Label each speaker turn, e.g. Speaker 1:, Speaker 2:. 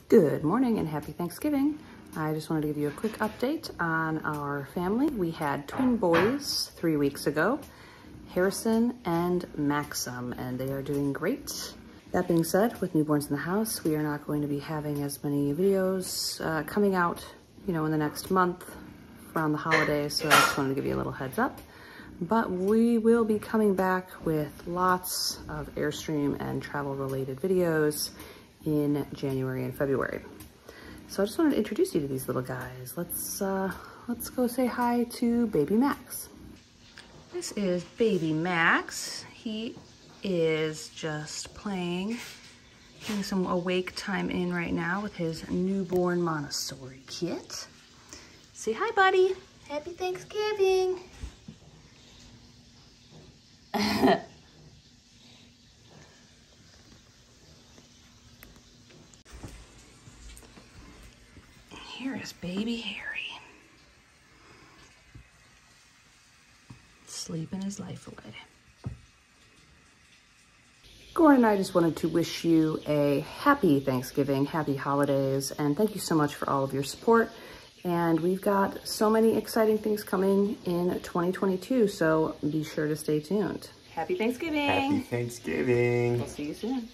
Speaker 1: Good morning and happy Thanksgiving. I just wanted to give you a quick update on our family. We had twin boys 3 weeks ago, Harrison and Maxim, and they are doing great. That being said, with newborns in the house, we are not going to be having as many videos coming out, in the next month around the holidays, so I just wanted to give you a little heads up. But we will be coming back with lots of Airstream and travel-related videos in January and February. So I just wanted to introduce you to these little guys. Let's go say hi to baby Max. This is baby Max. He is just playing, getting some awake time in right now with his newborn Montessori kit. Say hi, buddy. Happy Thanksgiving. Here is baby Harry, sleeping his life away. Gordon and I just wanted to wish you a happy Thanksgiving, happy holidays, and thank you so much for all of your support. And we've got so many exciting things coming in 2022, so be sure to stay tuned. Happy Thanksgiving.
Speaker 2: Happy Thanksgiving.
Speaker 1: We'll see you soon.